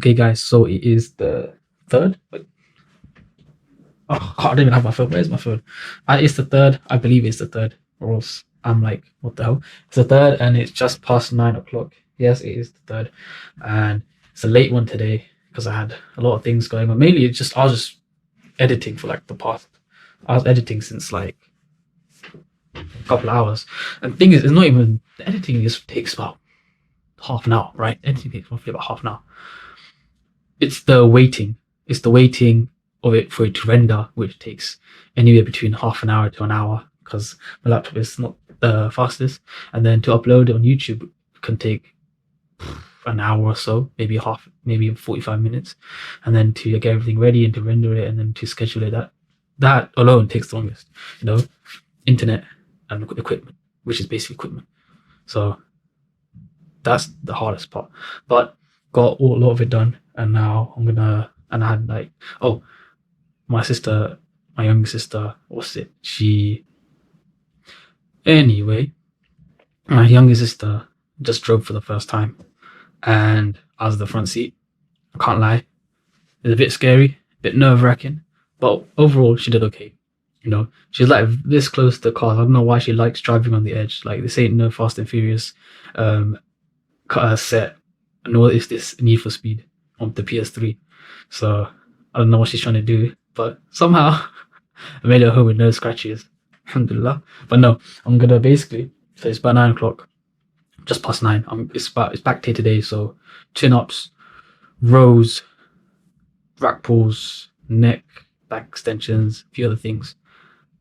Okay, guys, so it is the 3rd. Wait. Oh, I don't even have my phone. Where's my phone? It's the 3rd. I believe it's the 3rd. Or else I'm like, what the hell? It's the 3rd, and it's just past 9 o'clock. Yes, it is the 3rd, and it's a late one today because I had a lot of things going on. Mainly, I was just editing for like the past. I was editing since like a couple of hours, and the thing is, it's not even the editing. Just takes about half an hour, right? Editing takes roughly about half an hour. It's the waiting. It's the waiting of it for it to render, which takes anywhere between half an hour to an hour because my laptop is not the fastest. And then to upload it on YouTube can take an hour or so, maybe 45 minutes. And then to get everything ready and to render it and then to schedule it, that alone takes the longest. Internet and equipment, which is basically equipment. So that's the hardest part. But got a lot of it done, and now I had like, my younger sister, my younger sister just drove for the first time, and I was in the front seat. I can't lie, it's a bit scary, a bit nerve-wracking, but overall she did okay. She's like this close to cars. I don't know why she likes driving on the edge. Like, this ain't no Fast and Furious set, nor is this Need for Speed on the PS3. So I don't know what she's trying to do, but somehow I made it home with no scratches. Alhamdulillah. But no, I'm gonna basically, so it's about 9 o'clock, just past 9. It's back day today, so chin-ups, rows, rack pulls, neck, back extensions, a few other things.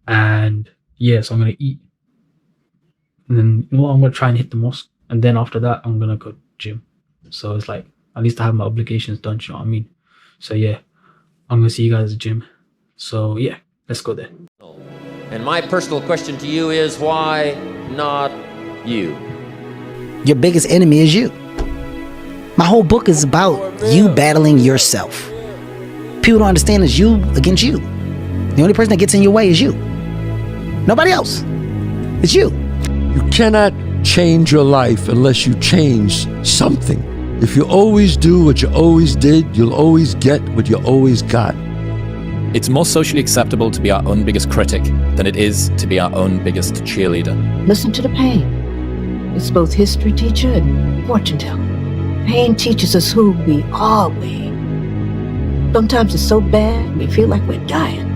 And yeah, so I'm gonna eat, and then I'm gonna try and hit the mosque, and then after that I'm gonna go gym. So it's like, at least I have my obligations done, you know what I mean? So yeah, I'm gonna see you guys at the gym. So yeah, let's go there. And my personal question to you is, why not you? Your biggest enemy is you. My whole book is about you battling yourself. People don't understand it's you against you. The only person that gets in your way is you. Nobody else. It's you. You cannot change your life unless you change something. If you always do what you always did, you'll always get what you always got. It's more socially acceptable to be our own biggest critic than it is to be our own biggest cheerleader. Listen to the pain. It's both history teacher and fortune teller. Pain teaches us who we are. Sometimes it's so bad we feel like we're dying.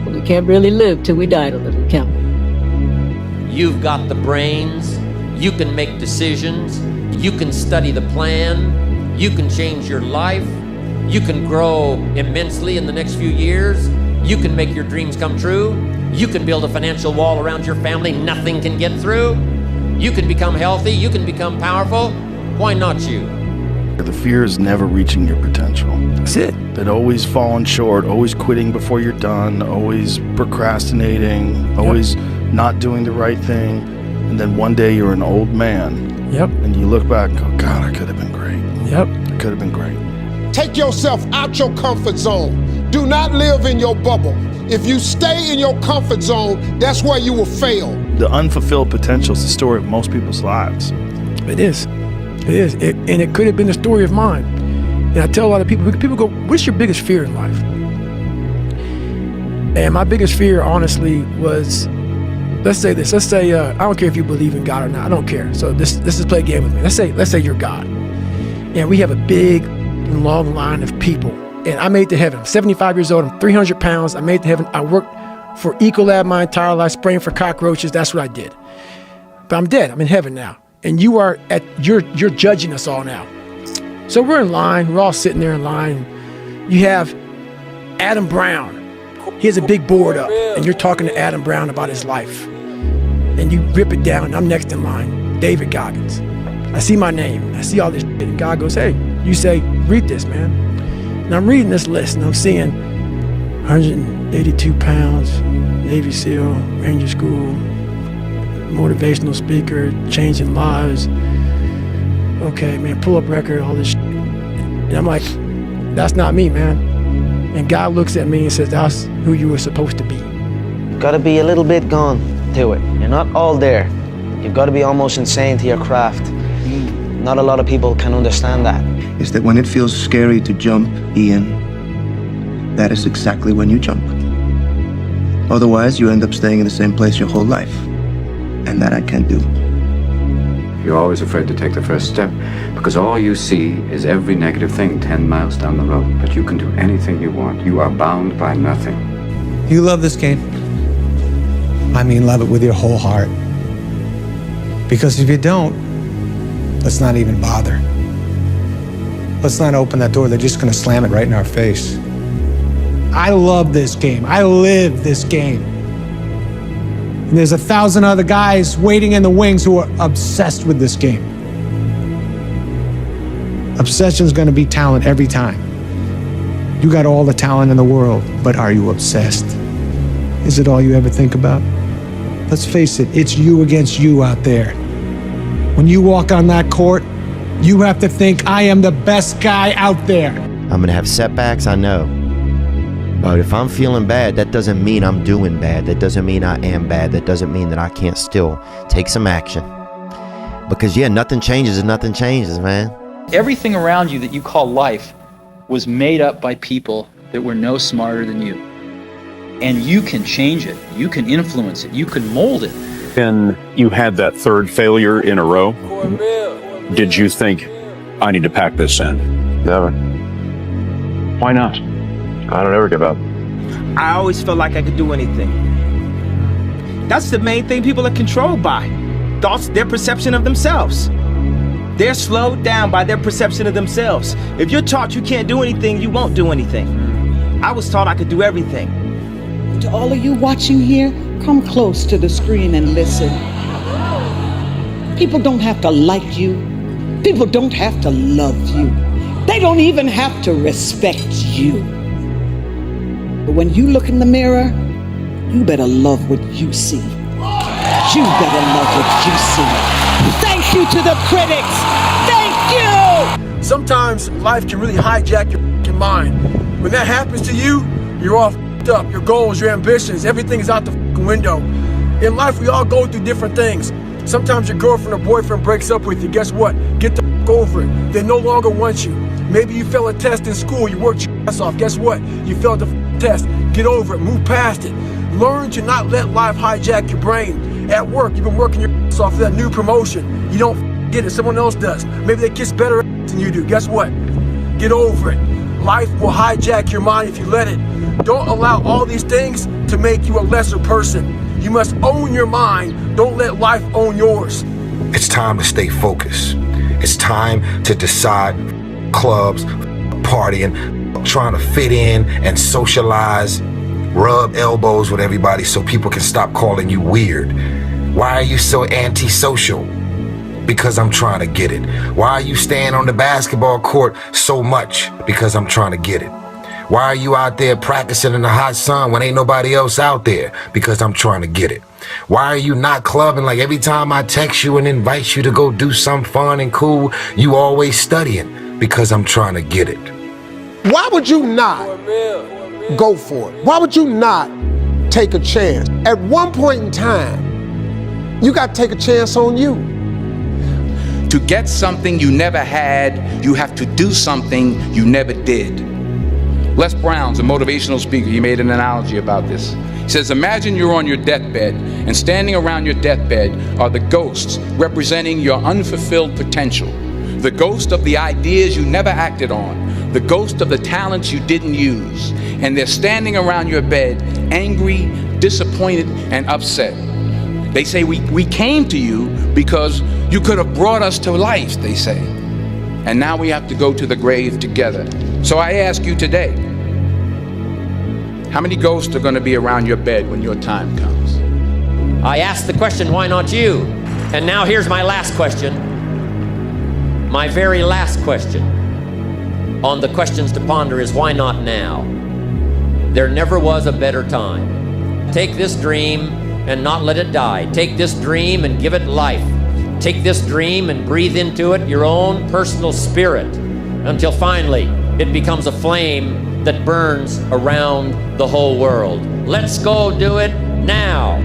But we can't really live till we die a little, can we? You've got the brains, you can make decisions, you can study the plan, you can change your life, you can grow immensely in the next few years, you can make your dreams come true, you can build a financial wall around your family nothing can get through, you can become healthy, you can become powerful. Why not you? The fear is never reaching your potential. That's it. That always falling short, always quitting before you're done, always procrastinating, always not doing the right thing. And then one day you're an old man. Yep. And you look back and go, God, I could have been great. Yep. I could have been great. Take yourself out your comfort zone. Do not live in your bubble. If you stay in your comfort zone, that's where you will fail. The unfulfilled potential is the story of most people's lives. It is. It is. And it could have been the story of mine. And I tell a lot of people go, what's your biggest fear in life? And my biggest fear, honestly, was, let's say this. Let's say, I don't care if you believe in God or not. I don't care. So this is play a game with me. Let's say you're God. And we have a big, long line of people. And I made it to heaven. I'm 75 years old. I'm 300 pounds. I made it to heaven. I worked for Ecolab my entire life, spraying for cockroaches. That's what I did. But I'm dead. I'm in heaven now. And you're judging us all now. So we're in line. We're all sitting there in line. You have Adam Brown. He has a big board up, and you're talking to Adam Brown about his life. And you rip it down. I'm next in line, David Goggins. I see my name. I see all this shit. And God goes, hey, you say, read this, man. And I'm reading this list, and I'm seeing 182 pounds, Navy SEAL, Ranger School, motivational speaker, changing lives. Okay, man, pull up record, all this shit. And I'm like, that's not me, man. And God looks at me and says, that's who you were supposed to be. You've got to be a little bit gone to it. You're not all there. You've got to be almost insane to your craft. Not a lot of people can understand that. is that when it feels scary to jump, Ian, that is exactly when you jump. Otherwise, you end up staying in the same place your whole life. And that I can't do. You're always afraid to take the first step because all you see is every negative thing 10 miles down the road. But you can do anything you want. You are bound by nothing. You love this game. I mean, love it with your whole heart. Because if you don't, let's not even bother. Let's not open that door. They're just going to slam it right in our face. I love this game. I live this game. And there's 1,000 other guys waiting in the wings who are obsessed with this game. Obsession's going to be talent every time. You got all the talent in the world, but are you obsessed? Is it all you ever think about? Let's face it, it's you against you out there. When you walk on that court, you have to think, I am the best guy out there. I'm gonna have setbacks, I know. But if I'm feeling bad, that doesn't mean I'm doing bad. That doesn't mean I am bad. That doesn't mean that I can't still take some action. Because yeah, nothing changes and nothing changes, man. Everything around you that you call life was made up by people that were no smarter than you. And you can change it. You can influence it. You can mold it. And you had that third failure in a row. Did you think, I need to pack this in? Never. Why not? I don't ever give up. I always felt like I could do anything. That's the main thing people are controlled by. Thoughts, their perception of themselves. They're slowed down by their perception of themselves. If you're taught you can't do anything, you won't do anything. I was taught I could do everything. To all of you watching here, come close to the screen and listen. People don't have to like you. People don't have to love you. They don't even have to respect you. But when you look in the mirror, you better love what you see. You better love what you see. Thank you to the critics. Thank you. Sometimes life can really hijack your mind. When that happens to you, you're all up. Your goals, your ambitions, everything is out the window. In life, we all go through different things. Sometimes your girlfriend or boyfriend breaks up with you. Guess what? Get the over it. They no longer want you. Maybe you failed a test in school. You worked your ass off. Guess what? You failed the test. Get over it. Move past it. Learn to not let life hijack your brain. At work, you've been working your ass off for that new promotion. You don't get it. Someone else does. Maybe they kiss better than you do. Guess what? Get over it. Life will hijack your mind if you let it. Don't allow all these things to make you a lesser person. You must own your mind. Don't let life own yours. It's time to stay focused. It's time to decide clubs, partying, trying to fit in and socialize, rub elbows with everybody so people can stop calling you weird. Why are you so antisocial? Because I'm trying to get it. Why are you staying on the basketball court so much? Because I'm trying to get it. Why are you out there practicing in the hot sun when ain't nobody else out there? Because I'm trying to get it. Why are you not clubbing like every time I text you and invite you to go do something fun and cool, you always studying? Because I'm trying to get it. Why would you not go for it? Why would you not take a chance? At one point in time, you got to take a chance on you. To get something you never had, you have to do something you never did. Les Brown's a motivational speaker. He made an analogy about this. He says, imagine you're on your deathbed, and standing around your deathbed are the ghosts representing your unfulfilled potential. The ghost of the ideas you never acted on. The ghost of the talents you didn't use. And they're standing around your bed, angry, disappointed, and upset. They say, we came to you because you could have brought us to life, they say. And now we have to go to the grave together. So I ask you today, how many ghosts are going to be around your bed when your time comes? I asked the question, why not you? And now here's my last question. My very last question on the questions to ponder is, why not now? There never was a better time. Take this dream and not let it die. Take this dream and give it life. Take this dream and breathe into it your own personal spirit until finally it becomes a flame that burns around the whole world. Let's go do it now.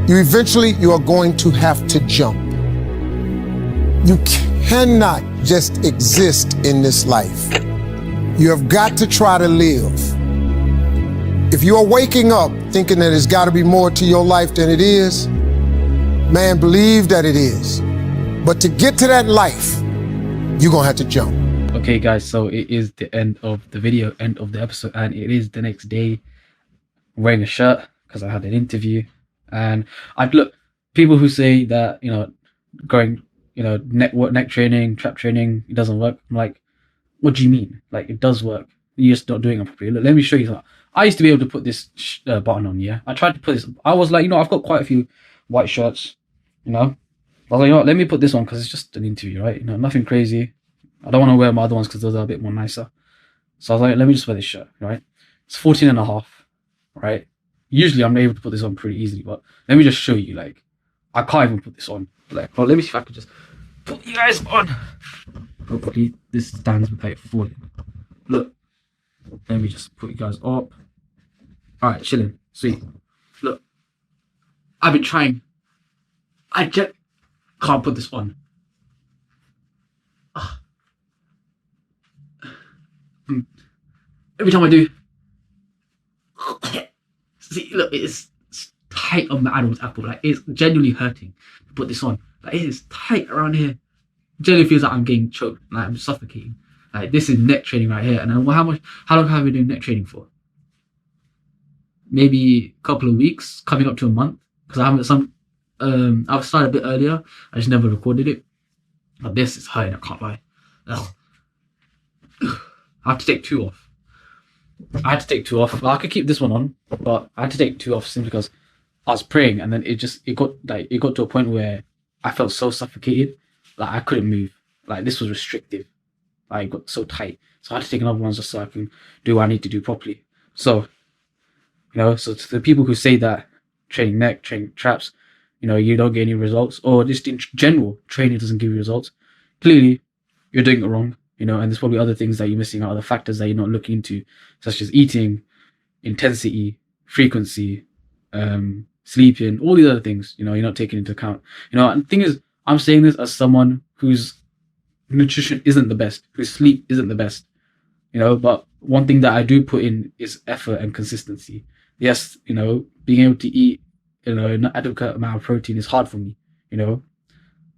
You are going to have to jump. You cannot just exist in this life. You have got to try to live. If you're waking up thinking that there's got to be more to your life than it is, man, believe that it is. But to get to that life, you're going to have to jump. Okay, guys, so it is the end of the video, end of the episode, and it is the next day. I'm wearing a shirt because I had an interview. And I'd look, people who say that, you know, going, you know, neck training, trap training, it doesn't work. I'm like, what do you mean? Like, it does work. You're just not doing it properly. Look, let me show you something. I used to be able to put this button on, yeah? I tried to put this. I was like, you know, I've got quite a few white shirts, you know? I was like, you know what, let me put this on because it's just an interview, right? You know, nothing crazy. I don't want to wear my other ones because those are a bit more nicer. So I was like, let me just wear this shirt, right? It's 14.5, right? Usually I'm able to put this on pretty easily, but let me just show you, like, I can't even put this on. Like, well, let me see if I could just put you guys on. Hopefully this stands without it falling. Look, let me just put you guys up. Alright, chilling, sweet. Look, I've been trying. I just can't put this on. Every time I do, see, look, it's tight on my Adam's apple. Like, it's genuinely hurting to put this on. Like, it is tight around here. Genuinely feels like I'm getting choked. Like, I'm suffocating. Like, this is neck training right here. And then how long have I been doing neck training for? Maybe a couple of weeks, coming up to a month. Because I haven't I've started a bit earlier. I just never recorded it. But this is hurting, I can't lie. Ugh. I have to take 2 off. I had to take 2 off. Well, I could keep this one on, but I had to take 2 off simply because I was praying, and then it got to a point where I felt so suffocated, like I couldn't move. Like, this was restrictive. Like, it got so tight. So I had to take another one just so I can do what I need to do properly. So, you know, so to the people who say that training neck, training traps, you know, you don't get any results, or just in general, training doesn't give you results, clearly you're doing it wrong. You know, and there's probably other things that you're missing out, other factors that you're not looking into, such as eating, intensity, frequency, sleeping, all these other things, you know, you're not taking into account. You know, and the thing is, I'm saying this as someone whose nutrition isn't the best, whose sleep isn't the best, you know, but one thing that I do put in is effort and consistency. Yes, you know, being able to eat, you know, an adequate amount of protein is hard for me, you know,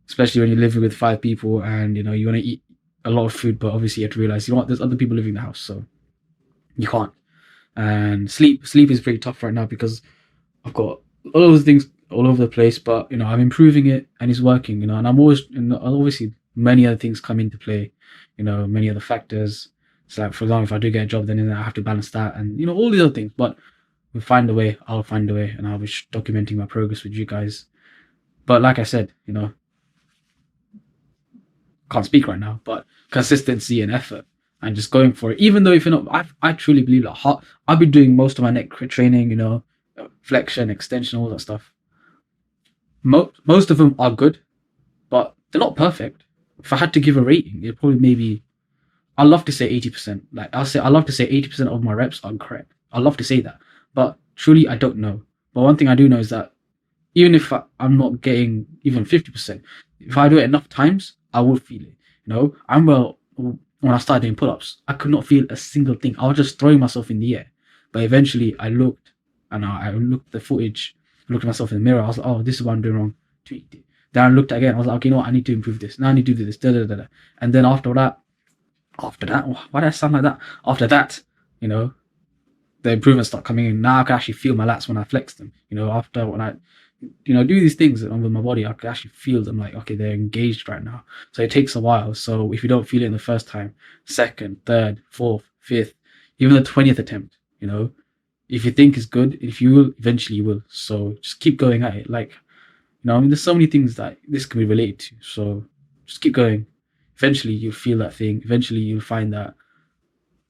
especially when you're living with 5 people and, you know, you want to eat a lot of food, but obviously you have to realize, you know what, there's other people living in the house, so you can't. And sleep is pretty tough right now because I've got all those things all over the place, but, you know, I'm improving it and it's working, you know, and I'm always, you know, obviously many other things come into play, you know, many other factors. So, like, for example, if I do get a job, then I have to balance that, and, you know, all these other things, but we'll find a way. I'll find a way, and I'll be documenting my progress with you guys. But like I said, you know, can't speak right now, but consistency and effort and just going for it. Even though if you're not, I truly believe that I've been doing most of my neck training, you know, flexion, extension, all that stuff. Most of them are good, but they're not perfect. If I had to give a rating, it'd probably maybe, I'd love to say 80%. Like, I love to say 80% of my reps are correct. I'd love to say that, but truly I don't know. But one thing I do know is that even if I'm not getting even 50%, if I do it enough times, I will feel it. You know, when I started doing pull-ups, I could not feel a single thing. I was just throwing myself in the air. But eventually I looked, and I looked at the footage, looked at myself in the mirror. I was like, oh, this is what I'm doing wrong. Tweaked it. Then I looked again. I was like, okay, you know what? I need to improve this. Now I need to do this. And then after that, why did I sound like that? After that, you know, the improvements start coming in. Now I can actually feel my lats when I flex them. You know, after when I, you know, do these things with my body, I can actually feel them, like, okay, they're engaged right now. So it takes a while. So if you don't feel it in the first time, second, third, fourth, fifth, even the 20th attempt, you know, if you think it's good, if you will, eventually you will. So just keep going at it. Like, you know, I mean, there's so many things that this can be related to. So just keep going. Eventually you'll feel that thing. Eventually you'll find that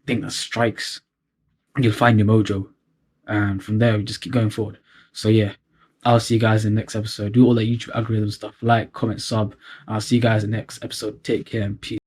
thing that strikes. You'll find your mojo. And from there, we just keep going forward. So yeah, I'll see you guys in the next episode. Do all that YouTube algorithm stuff. Like, comment, sub. I'll see you guys in the next episode. Take care and peace.